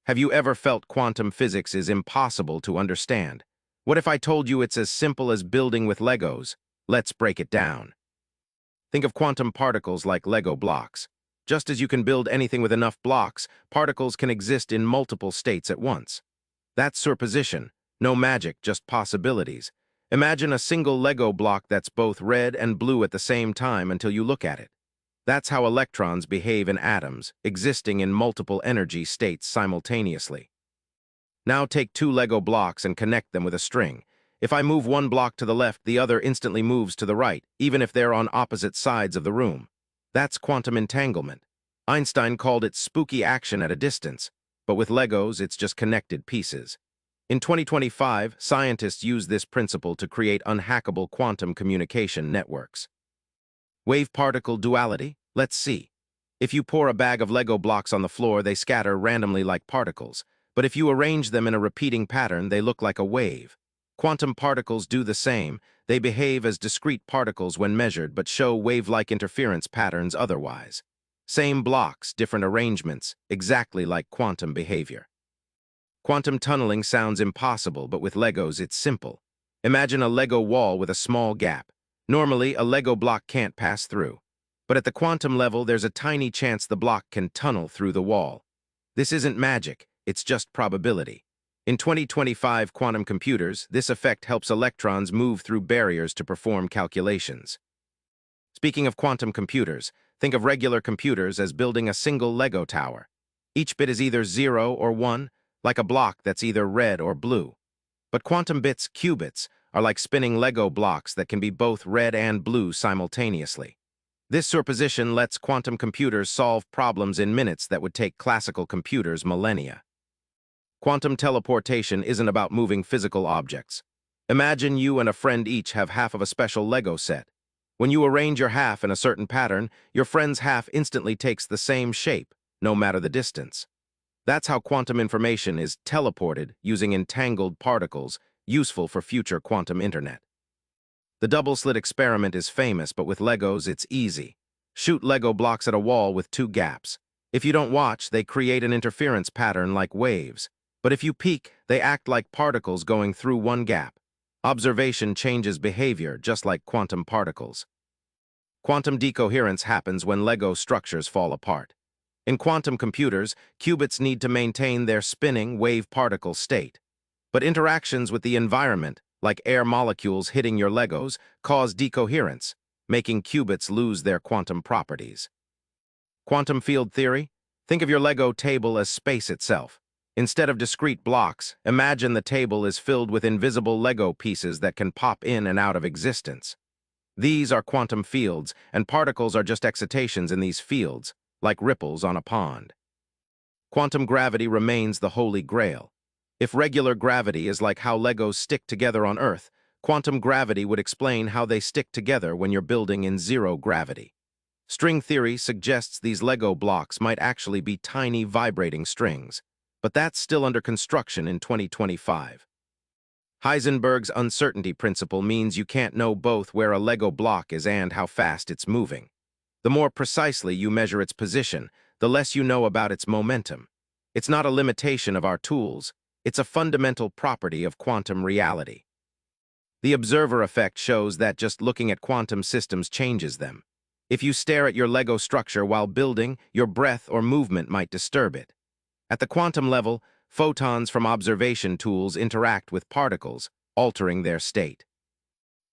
Have you ever felt quantum physics is impossible to understand? What if I told you it's as simple as building with Legos? Let's break it down. Think of quantum particles like Lego blocks. Just as you can build anything with enough blocks, particles can exist in multiple states at once. That's superposition. No magic, just possibilities. Imagine a single Lego block that's both red and blue at the same time until you look at it. That's how electrons behave in atoms, existing in multiple energy states simultaneously. Now take two Lego blocks and connect them with a string. If I move one block to the left, the other instantly moves to the right, even if they're on opposite sides of the room. That's quantum entanglement. Einstein called it spooky action at a distance, but with Legos, it's just connected pieces. In 2025, scientists use this principle to create unhackable quantum communication networks. Wave-particle duality? Let's see. If you pour a bag of Lego blocks on the floor, they scatter randomly like particles. But if you arrange them in a repeating pattern, they look like a wave. Quantum particles do the same. They behave as discrete particles when measured, but show wave-like interference patterns otherwise. Same blocks, different arrangements, exactly like quantum behavior. Quantum tunneling sounds impossible, but with Legos, it's simple. Imagine a Lego wall with a small gap. Normally, a Lego block can't pass through. But at the quantum level, there's a tiny chance the block can tunnel through the wall. This isn't magic, it's just probability. In 2025 quantum computers, this effect helps electrons move through barriers to perform calculations. Speaking of quantum computers, think of regular computers as building a single Lego tower. Each bit is either 0 or 1, like a block that's either red or blue. But quantum bits, qubits, are like spinning Lego blocks that can be both red and blue simultaneously. This superposition lets quantum computers solve problems in minutes that would take classical computers millennia. Quantum teleportation isn't about moving physical objects. Imagine you and a friend each have half of a special Lego set. When you arrange your half in a certain pattern, your friend's half instantly takes the same shape, no matter the distance. That's how quantum information is teleported using entangled particles, useful for future quantum internet. The double-slit experiment is famous, but with Legos, it's easy. Shoot Lego blocks at a wall with two gaps. If you don't watch, they create an interference pattern like waves. But if you peek, they act like particles going through one gap. Observation changes behavior, just like quantum particles. Quantum decoherence happens when Lego structures fall apart. In quantum computers, qubits need to maintain their spinning wave-particle state. But interactions with the environment, like air molecules hitting your Legos, cause decoherence, making qubits lose their quantum properties. Quantum field theory? Think of your Lego table as space itself. Instead of discrete blocks, imagine the table is filled with invisible Lego pieces that can pop in and out of existence. These are quantum fields, and particles are just excitations in these fields, like ripples on a pond. Quantum gravity remains the holy grail. If regular gravity is like how Legos stick together on Earth, quantum gravity would explain how they stick together when you're building in zero gravity. String theory suggests these Lego blocks might actually be tiny vibrating strings, but that's still under construction in 2025. Heisenberg's uncertainty principle means you can't know both where a Lego block is and how fast it's moving. The more precisely you measure its position, the less you know about its momentum. It's not a limitation of our tools, it's a fundamental property of quantum reality. The observer effect shows that just looking at quantum systems changes them. If you stare at your Lego structure while building, your breath or movement might disturb it. At the quantum level, photons from observation tools interact with particles, altering their state.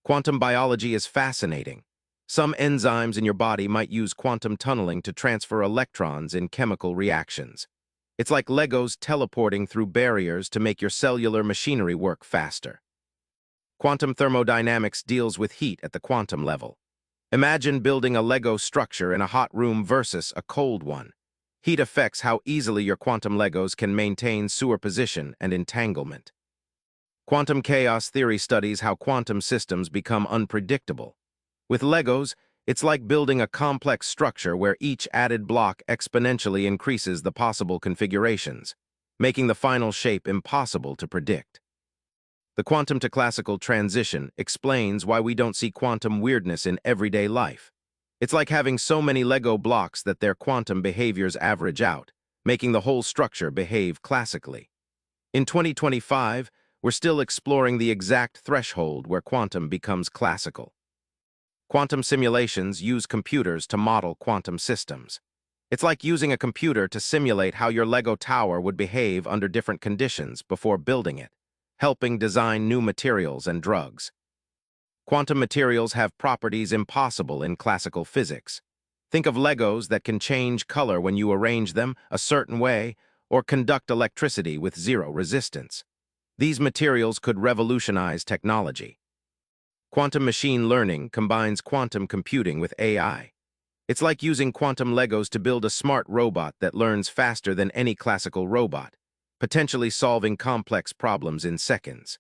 Quantum biology is fascinating. Some enzymes in your body might use quantum tunneling to transfer electrons in chemical reactions. It's like Legos teleporting through barriers to make your cellular machinery work faster. Quantum thermodynamics deals with heat at the quantum level. Imagine building a Lego structure in a hot room versus a cold one. Heat affects how easily your quantum Legos can maintain superposition and entanglement. Quantum chaos theory studies how quantum systems become unpredictable. With Legos, it's like building a complex structure where each added block exponentially increases the possible configurations, making the final shape impossible to predict. The quantum to classical transition explains why we don't see quantum weirdness in everyday life. It's like having so many Lego blocks that their quantum behaviors average out, making the whole structure behave classically. In 2025, we're still exploring the exact threshold where quantum becomes classical. Quantum simulations use computers to model quantum systems. It's like using a computer to simulate how your Lego tower would behave under different conditions before building it, helping design new materials and drugs. Quantum materials have properties impossible in classical physics. Think of Legos that can change color when you arrange them a certain way or conduct electricity with zero resistance. These materials could revolutionize technology. Quantum machine learning combines quantum computing with AI. It's like using quantum Legos to build a smart robot that learns faster than any classical robot, potentially solving complex problems in seconds.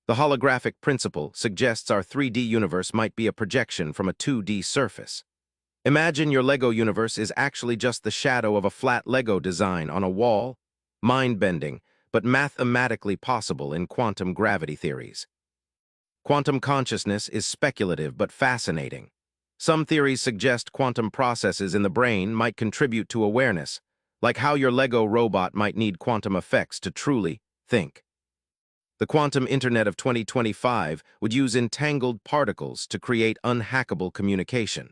The holographic principle suggests our 3D universe might be a projection from a 2D surface. Imagine your Lego universe is actually just the shadow of a flat Lego design on a wall, mind-bending, but mathematically possible in quantum gravity theories. Quantum consciousness is speculative but fascinating. Some theories suggest quantum processes in the brain might contribute to awareness, like how your Lego robot might need quantum effects to truly think. The quantum internet of 2025 would use entangled particles to create unhackable communication.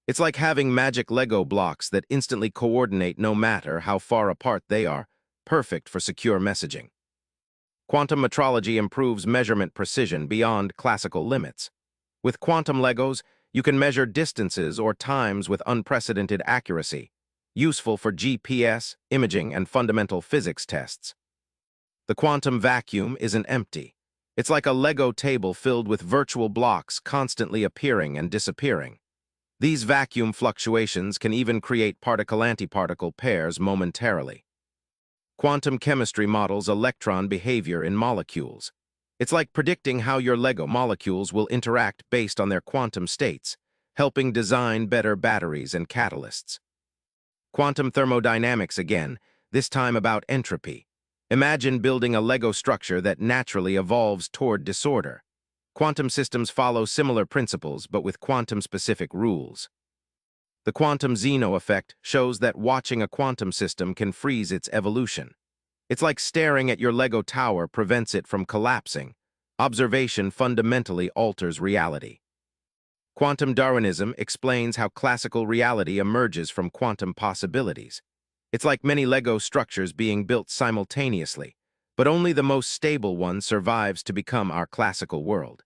It's like having magic Lego blocks that instantly coordinate no matter how far apart they are, perfect for secure messaging. Quantum metrology improves measurement precision beyond classical limits. With quantum Legos, you can measure distances or times with unprecedented accuracy, useful for GPS, imaging, and fundamental physics tests. The quantum vacuum isn't empty. It's like a Lego table filled with virtual blocks constantly appearing and disappearing. These vacuum fluctuations can even create particle-antiparticle pairs momentarily. Quantum chemistry models electron behavior in molecules. It's like predicting how your Lego molecules will interact based on their quantum states, helping design better batteries and catalysts. Quantum thermodynamics again, this time about entropy. Imagine building a Lego structure that naturally evolves toward disorder. Quantum systems follow similar principles, but with quantum-specific rules. The quantum Zeno effect shows that watching a quantum system can freeze its evolution. It's like staring at your Lego tower prevents it from collapsing. Observation fundamentally alters reality. Quantum Darwinism explains how classical reality emerges from quantum possibilities. It's like many Lego structures being built simultaneously, but only the most stable one survives to become our classical world.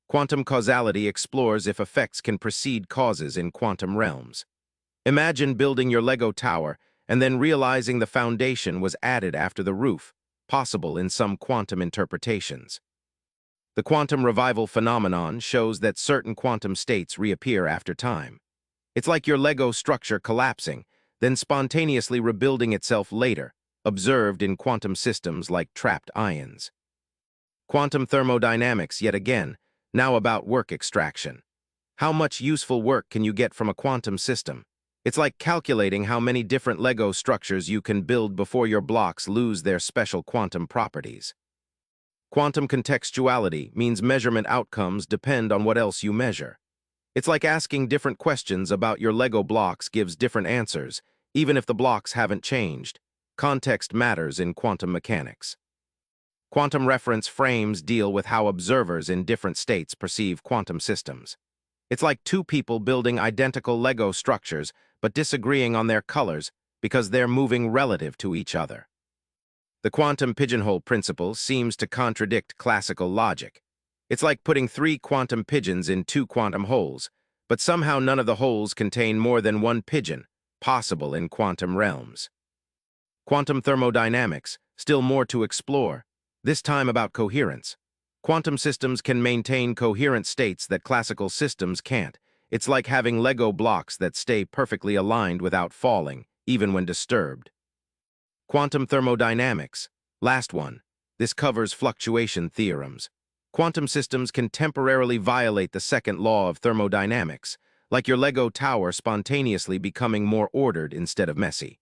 Quantum causality explores if effects can precede causes in quantum realms. Imagine building your Lego tower and then realizing the foundation was added after the roof, possible in some quantum interpretations. The quantum revival phenomenon shows that certain quantum states reappear after time. It's like your Lego structure collapsing, then spontaneously rebuilding itself later, observed in quantum systems like trapped ions. Quantum thermodynamics, yet again, now about work extraction. How much useful work can you get from a quantum system? It's like calculating how many different Lego structures you can build before your blocks lose their special quantum properties. Quantum contextuality means measurement outcomes depend on what else you measure. It's like asking different questions about your Lego blocks gives different answers, even if the blocks haven't changed. Context matters in quantum mechanics. Quantum reference frames deal with how observers in different states perceive quantum systems. It's like two people building identical Lego structures but disagreeing on their colors because they're moving relative to each other. The quantum pigeonhole principle seems to contradict classical logic. It's like putting 3 quantum pigeons in 2 quantum holes, but somehow none of the holes contain more than one pigeon, possible in quantum realms. Quantum thermodynamics, still more to explore, this time about coherence. Quantum systems can maintain coherent states that classical systems can't. It's like having Lego blocks that stay perfectly aligned without falling, even when disturbed. Quantum thermodynamics, last one. This covers fluctuation theorems. Quantum systems can temporarily violate the second law of thermodynamics, like your Lego tower spontaneously becoming more ordered instead of messy.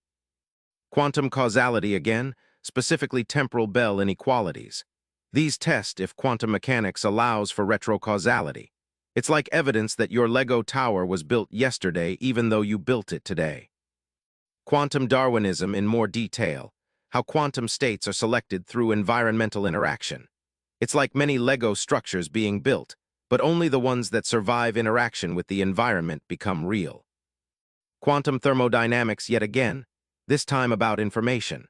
Quantum causality again, specifically temporal Bell inequalities. These test if quantum mechanics allows for retrocausality. It's like evidence that your Lego tower was built yesterday even though you built it today. Quantum Darwinism in more detail. How quantum states are selected through environmental interaction. It's like many Lego structures being built, but only the ones that survive interaction with the environment become real. Quantum thermodynamics yet again, this time about information.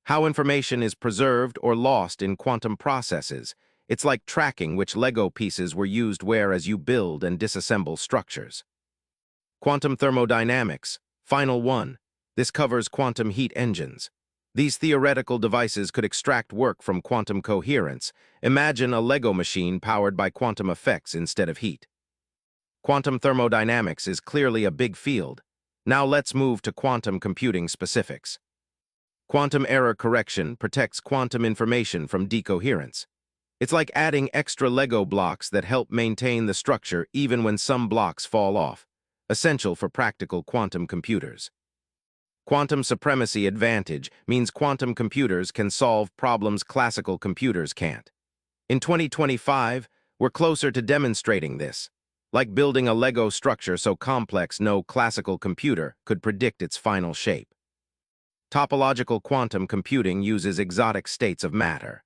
How information is preserved or lost in quantum processes. It's like tracking which Lego pieces were used where as you build and disassemble structures. Quantum thermodynamics, final one. This covers quantum heat engines. These theoretical devices could extract work from quantum coherence. Imagine a Lego machine powered by quantum effects instead of heat. Quantum thermodynamics is clearly a big field. Now let's move to quantum computing specifics. Quantum error correction protects quantum information from decoherence. It's like adding extra Lego blocks that help maintain the structure even when some blocks fall off, essential for practical quantum computers. Quantum supremacy advantage means quantum computers can solve problems classical computers can't. In 2025, we're closer to demonstrating this, like building a Lego structure so complex no classical computer could predict its final shape. Topological quantum computing uses exotic states of matter.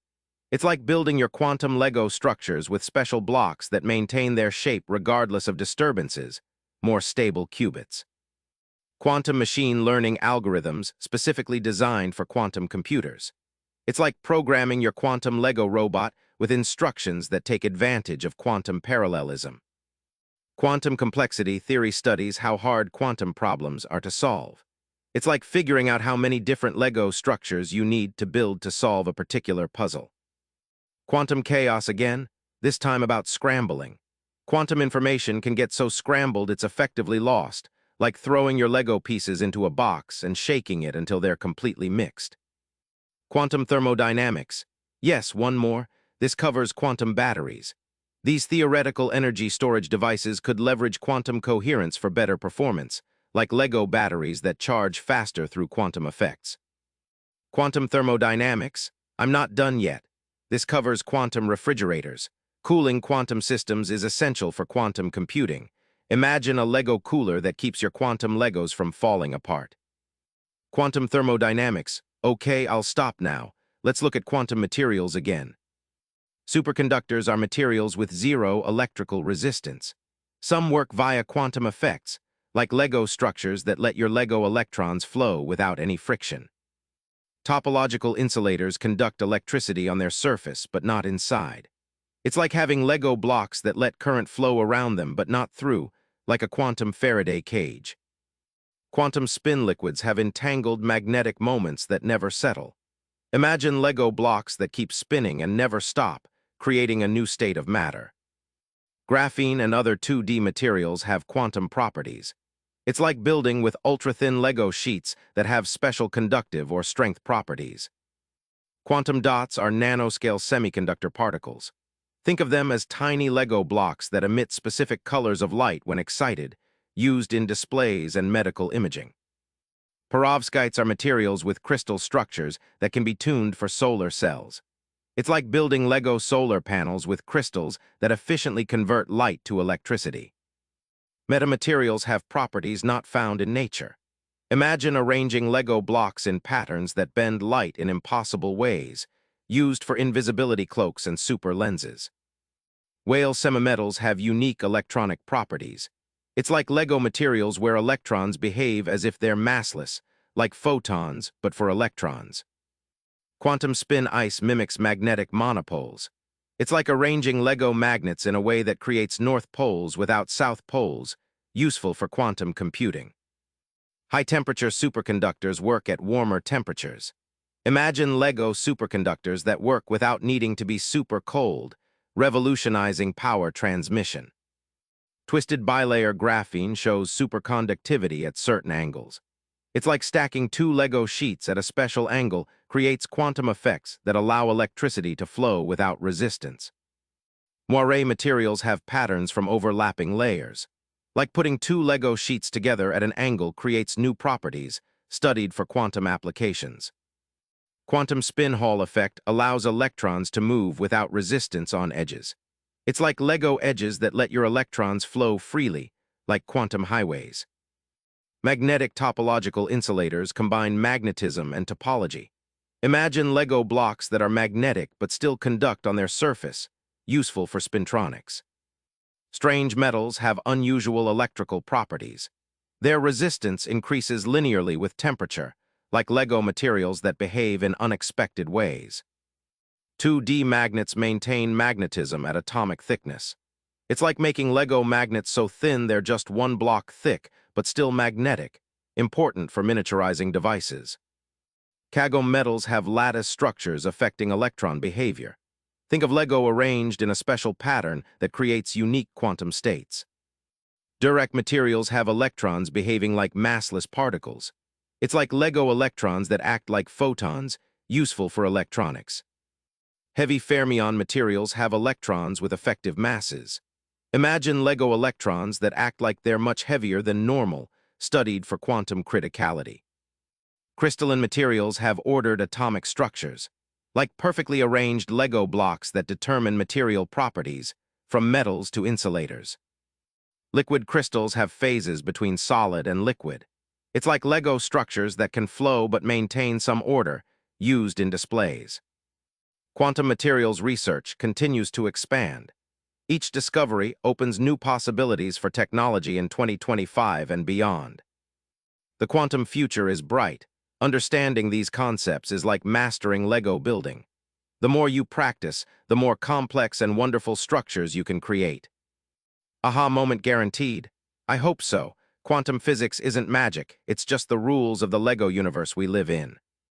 It's like building your quantum Lego structures with special blocks that maintain their shape regardless of disturbances, more stable qubits. Quantum machine learning algorithms specifically designed for quantum computers. It's like programming your quantum Lego robot with instructions that take advantage of quantum parallelism. Quantum complexity theory studies how hard quantum problems are to solve. It's like figuring out how many different Lego structures you need to build to solve a particular puzzle. Quantum chaos again, this time about scrambling. Quantum information can get so scrambled it's effectively lost, like throwing your Lego pieces into a box and shaking it until they're completely mixed. Quantum thermodynamics. Yes, one more. This covers quantum batteries. These theoretical energy storage devices could leverage quantum coherence for better performance, like Lego batteries that charge faster through quantum effects. Quantum thermodynamics. I'm not done yet. This covers quantum refrigerators. Cooling quantum systems is essential for quantum computing. Imagine a Lego cooler that keeps your quantum Legos from falling apart. Quantum thermodynamics. Okay, I'll stop now. Let's look at quantum materials again. Superconductors are materials with zero electrical resistance. Some work via quantum effects, like Lego structures that let your Lego electrons flow without any friction. Topological insulators conduct electricity on their surface but not inside. It's like having Lego blocks that let current flow around them but not through, like a quantum Faraday cage. Quantum spin liquids have entangled magnetic moments that never settle. Imagine Lego blocks that keep spinning and never stop, creating a new state of matter. Graphene and other 2D materials have quantum properties. It's like building with ultra-thin Lego sheets that have special conductive or strength properties. Quantum dots are nanoscale semiconductor particles. Think of them as tiny Lego blocks that emit specific colors of light when excited, used in displays and medical imaging. Perovskites are materials with crystal structures that can be tuned for solar cells. It's like building Lego solar panels with crystals that efficiently convert light to electricity. Metamaterials have properties not found in nature. Imagine arranging Lego blocks in patterns that bend light in impossible ways, used for invisibility cloaks and super lenses. Whale semimetals have unique electronic properties. It's like Lego materials where electrons behave as if they're massless, like photons, but for electrons. Quantum spin ice mimics magnetic monopoles. It's like arranging Lego magnets in a way that creates north poles without south poles, useful for quantum computing. High-temperature superconductors work at warmer temperatures. Imagine Lego superconductors that work without needing to be super cold, revolutionizing power transmission. Twisted bilayer graphene shows superconductivity at certain angles. It's like stacking two Lego sheets at a special angle creates quantum effects that allow electricity to flow without resistance. Moiré materials have patterns from overlapping layers. Like putting two Lego sheets together at an angle creates new properties, studied for quantum applications. Quantum spin Hall effect allows electrons to move without resistance on edges. It's like Lego edges that let your electrons flow freely, like quantum highways. Magnetic topological insulators combine magnetism and topology. Imagine Lego blocks that are magnetic but still conduct on their surface, useful for spintronics. Strange metals have unusual electrical properties. Their resistance increases linearly with temperature, like Lego materials that behave in unexpected ways. 2D magnets maintain magnetism at atomic thickness. It's like making Lego magnets so thin they're just one block thick, but still magnetic, important for miniaturizing devices. Kagome metals have lattice structures affecting electron behavior. Think of Lego arranged in a special pattern that creates unique quantum states. Dirac materials have electrons behaving like massless particles. It's like Lego electrons that act like photons, useful for electronics. Heavy fermion materials have electrons with effective masses. Imagine Lego electrons that act like they're much heavier than normal, studied for quantum criticality. Crystalline materials have ordered atomic structures, like perfectly arranged Lego blocks that determine material properties, from metals to insulators. Liquid crystals have phases between solid and liquid. It's like Lego structures that can flow but maintain some order, used in displays. Quantum materials research continues to expand. Each discovery opens new possibilities for technology in 2025 and beyond. The quantum future is bright. Understanding these concepts is like mastering Lego building. The more you practice, the more complex and wonderful structures you can create. Aha moment guaranteed. I hope so. Quantum physics isn't magic, it's just the rules of the Lego universe we live in.